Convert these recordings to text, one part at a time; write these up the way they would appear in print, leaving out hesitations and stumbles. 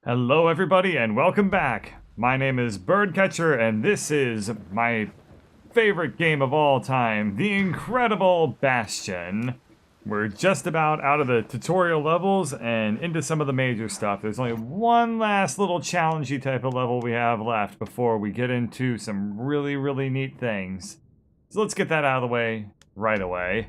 Hello everybody and welcome back. My name is Birdcatcher and this is my favorite game of all time, the incredible Bastion. We're just about out of the tutorial levels and into some of the major stuff. There's only one last little challengey type of level we have left before we get into some really neat things. So let's get that out of the way right away.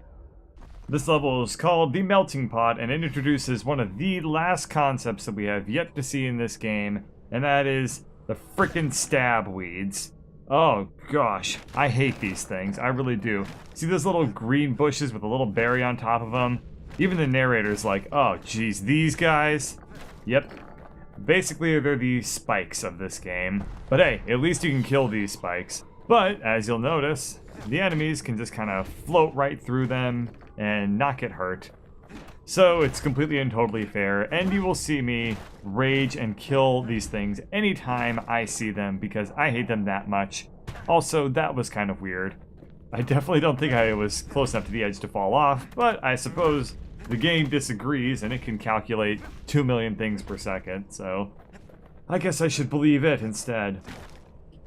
This level is called The Melting Pot, and it introduces one of the last concepts that we have yet to see in this game, and that is the frickin' stab weeds. Oh gosh, I hate these things, I really do. See those little green bushes with a little berry on top of them? Even the narrator's like, oh geez, these guys? Yep. Basically, they're the spikes of this game. But hey, at least you can kill these spikes. But, as you'll notice, the enemies can just kind of float right through them and not get hurt. So it's completely and totally fair, and you will see me rage and kill these things anytime I see them because I hate them that much. Also, that was kind of weird. I definitely don't think I was close enough to the edge to fall off, but I suppose the game disagrees and it can calculate 2 million things per second, so I guess I should believe it instead.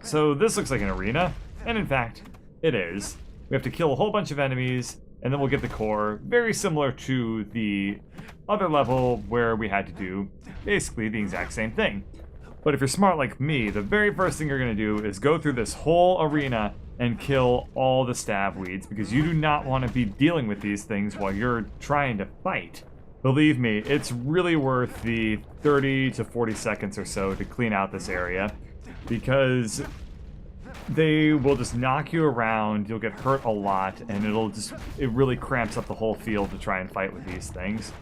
So this looks like an arena, and in fact, it is. We have to kill a whole bunch of enemies, and then we'll get the core, very similar to the other level where we had to do basically the exact same thing. But if you're smart like me, the very first thing you're going to do is go through this whole arena and kill all the stab weeds, because you do not want to be dealing with these things while you're trying to fight. Believe me, it's really worth the 30 to 40 seconds or so to clean out this area, because they will just knock you around, you'll get hurt a lot, and it really cramps up the whole field to try and fight with these things.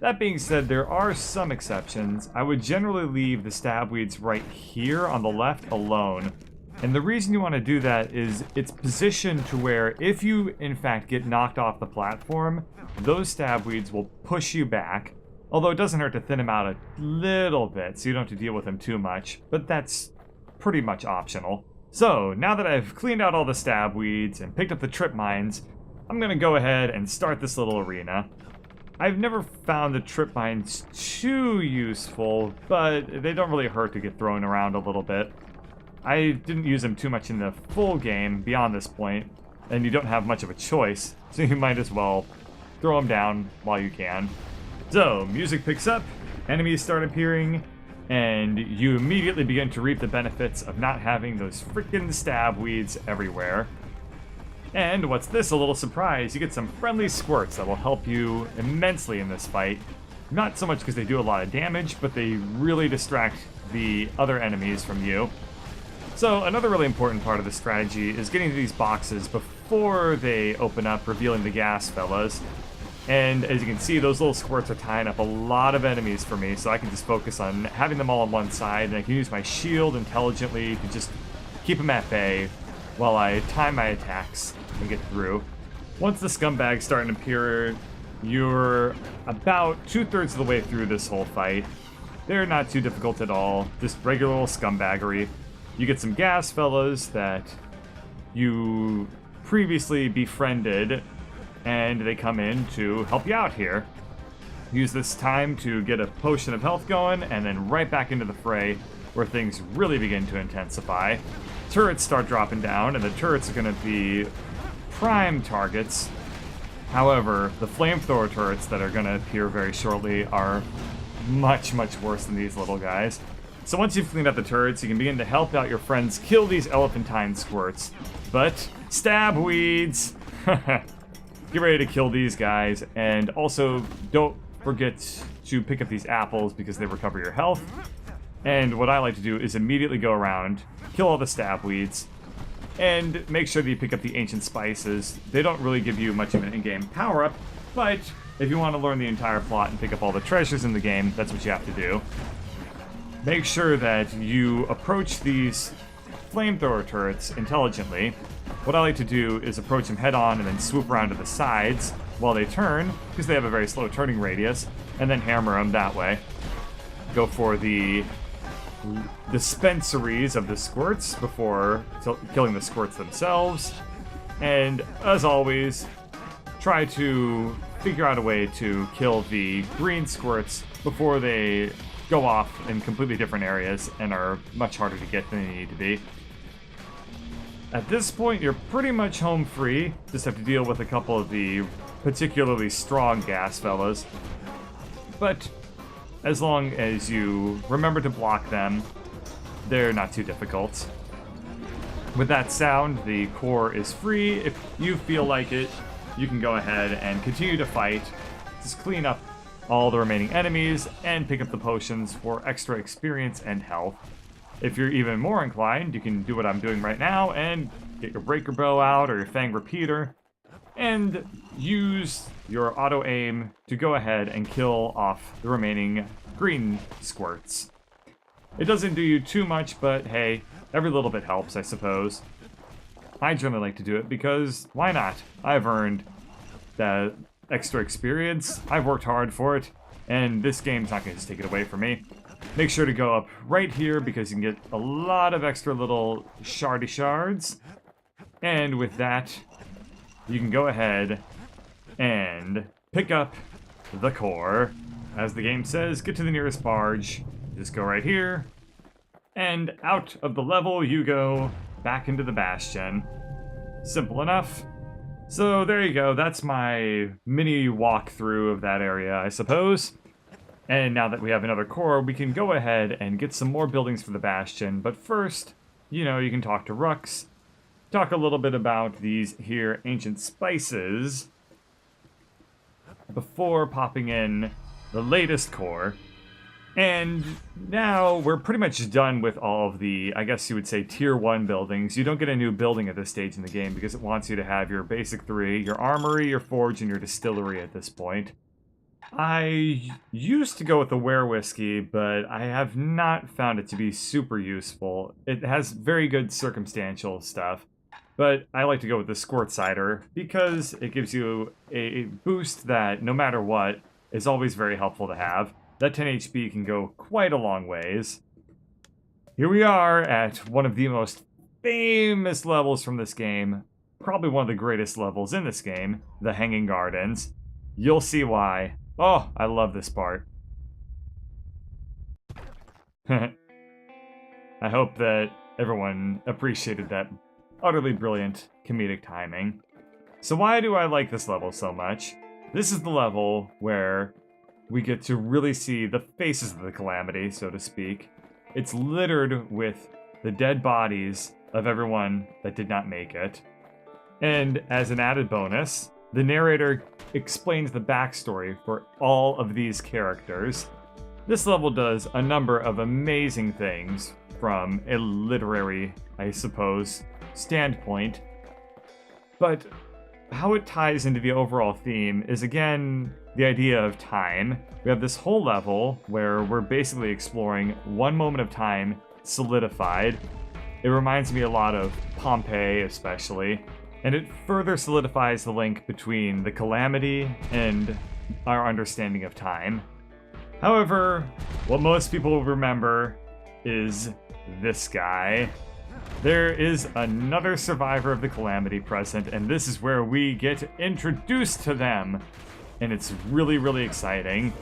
That being said, there are some exceptions. I would generally leave the stab weeds right here on the left alone. And the reason you want to do that is it's positioned to where if you in fact get knocked off the platform, those stab weeds will push you back. Although it doesn't hurt to thin them out a little bit so you don't have to deal with them too much, but that's pretty much optional. So, now that I've cleaned out all the stab weeds and picked up the trip mines, I'm gonna go ahead and start this little arena. I've never found the trip mines too useful, but they don't really hurt to get thrown around a little bit. I didn't use them too much in the full game beyond this point, and you don't have much of a choice, so you might as well throw them down while you can. So, music picks up, enemies start appearing, and you immediately begin to reap the benefits of not having those freaking stab weeds everywhere. And what's this, a little surprise, you get some friendly squirts that will help you immensely in this fight. Not so much because they do a lot of damage, but they really distract the other enemies from you. So another really important part of the strategy is getting to these boxes before they open up, revealing the gas fellas. And as you can see, those little squirts are tying up a lot of enemies for me, so I can just focus on having them all on one side, and I can use my shield intelligently to just keep them at bay while I time my attacks and get through. Once the scumbags start to appear, you're about 2/3 of the way through this whole fight. They're not too difficult at all, just regular old scumbaggery. You get some gas fellas that you previously befriended, and they come in to help you out here. Use this time to get a potion of health going, and then right back into the fray, where things really begin to intensify. Turrets start dropping down, and the turrets are going to be prime targets. However, the flamethrower turrets that are going to appear very shortly are much worse than these little guys. So once you've cleaned up the turrets, you can begin to help out your friends kill these elephantine squirts. But, stab weeds! Get ready to kill these guys, and also don't forget to pick up these apples because they recover your health. And what I like to do is immediately go around, kill all the stab weeds, and make sure that you pick up the ancient spices. They don't really give you much of an in-game power-up, but if you want to learn the entire plot and pick up all the treasures in the game, that's what you have to do. Make sure that you approach these flamethrower turrets intelligently. What I like to do is approach them head-on and then swoop around to the sides while they turn, because they have a very slow turning radius, and then hammer them that way. Go for the dispensaries of the squirts before killing the squirts themselves, and as always, try to figure out a way to kill the green squirts before they go off in completely different areas and are much harder to get than they need to be. At this point, you're pretty much home free. Just have to deal with a couple of the particularly strong gas fellas. But as long as you remember to block them, they're not too difficult. With that sound, the core is free. If you feel like it, you can go ahead and continue to fight. Just clean up all the remaining enemies and pick up the potions for extra experience and health. If you're even more inclined, you can do what I'm doing right now and get your breaker bow out or your fang repeater and use your auto aim to go ahead and kill off the remaining green squirts. It doesn't do you too much, but hey, every little bit helps, I suppose. I generally like to do it because why not? I've earned that extra experience, I've worked hard for it, and this game's not going to just take it away from me. Make sure to go up right here because you can get a lot of extra little shardy shards. And with that, you can go ahead and pick up the core. As the game says, get to the nearest barge. Just go right here. And out of the level you go back into the Bastion. Simple enough. So there you go. That's my mini walkthrough of that area, I suppose. And now that we have another core, we can go ahead and get some more buildings for the Bastion. But first, you know, you can talk to Rux. Talk a little bit about these here ancient spices before popping in the latest core. And now we're pretty much done with all of the, I guess you would say, tier 1 buildings. You don't get a new building at this stage in the game because it wants you to have your basic 3, your armory, your forge, and your distillery at this point. I used to go with the Ware Whiskey, but I have not found it to be super useful. It has very good circumstantial stuff, but I like to go with the Squirt Cider because it gives you a boost that, no matter what, is always very helpful to have. That 10 HP can go quite a long ways. Here we are at one of the most famous levels from this game, probably one of the greatest levels in this game, the Hanging Gardens. You'll see why. Oh, I love this part. I hope that everyone appreciated that utterly brilliant comedic timing. So why do I like this level so much? This is the level where we get to really see the faces of the calamity, so to speak. It's littered with the dead bodies of everyone that did not make it. And as an added bonus, the narrator explains the backstory for all of these characters. This level does a number of amazing things from a literary, I suppose, standpoint. But how it ties into the overall theme is, again, the idea of time. We have this whole level where we're basically exploring one moment of time solidified. It reminds me a lot of Pompeii, especially, and it further solidifies the link between the calamity and our understanding of time. However, what most people will remember is this guy. There is another survivor of the calamity present, and this is where we get introduced to them. And it's really, really exciting.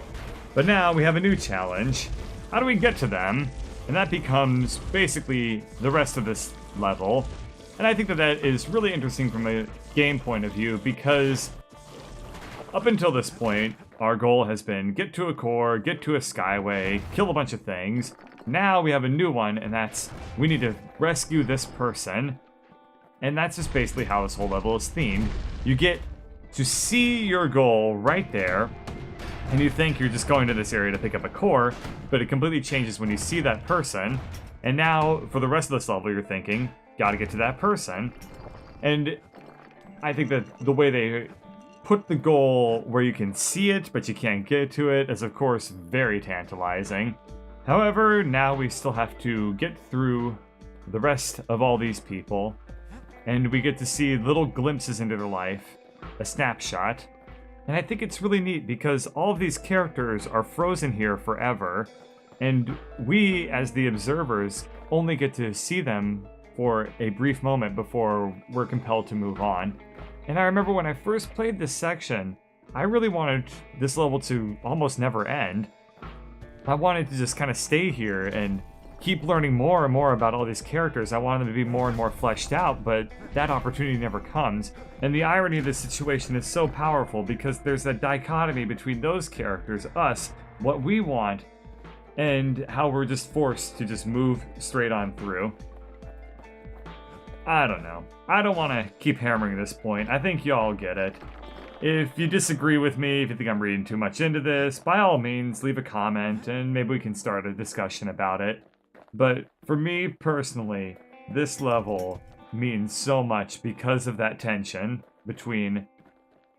But now we have a new challenge. How do we get to them? And that becomes basically the rest of this level. And I think that that is really interesting from a game point of view because up until this point, our goal has been get to a core, get to a skyway, kill a bunch of things. Now we have a new one, and that's we need to rescue this person. And that's just basically how this whole level is themed. You get to see your goal right there, and you think you're just going to this area to pick up a core, but it completely changes when you see that person. And now, for the rest of this level, you're thinking, gotta get to that person. And I think that the way they put the goal where you can see it, but you can't get to it, is of course very tantalizing. However, now we still have to get through the rest of all these people, and we get to see little glimpses into their life, a snapshot. And I think it's really neat because all of these characters are frozen here forever, and we, as the observers, only get to see them for a brief moment before we're compelled to move on. And I remember when I first played this section, I really wanted this level to almost never end. I wanted to just kind of stay here and keep learning more and more about all these characters. I wanted them to be more and more fleshed out, but that opportunity never comes. And the irony of this situation is so powerful because there's a dichotomy between those characters, us, what we want, and how we're just forced to just move straight on through. I don't know. I don't want to keep hammering this point. I think y'all get it. If you disagree with me, if you think I'm reading too much into this, by all means, leave a comment and maybe we can start a discussion about it. But for me personally, this level means so much because of that tension between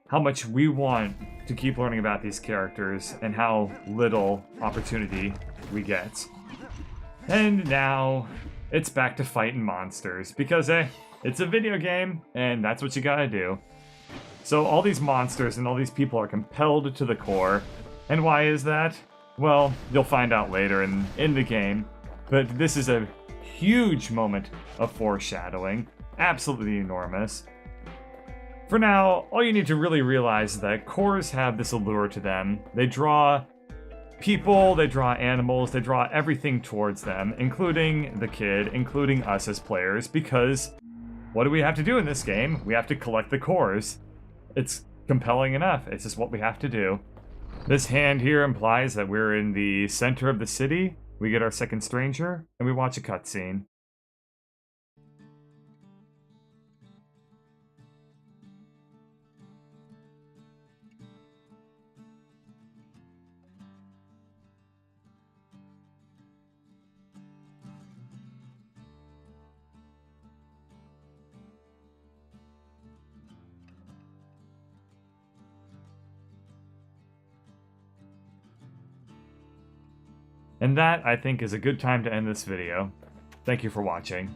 how much we want to keep learning about these characters and how little opportunity we get. And now it's back to fighting monsters because it's a video game and that's what you gotta do. So all these monsters and all these people are compelled to the core. And why is that? Well, you'll find out later in the game. But this is a huge moment of foreshadowing. Absolutely enormous. For now, all you need to really realize is that cores have this allure to them. They draw people, they draw animals, they draw everything towards them, including the kid, including us as players, because what do we have to do in this game? We have to collect the cores. It's compelling enough. It's just what we have to do. This hand here implies that we're in the center of the city. We get our second stranger, and we watch a cutscene. And that, I think, is a good time to end this video. Thank you for watching.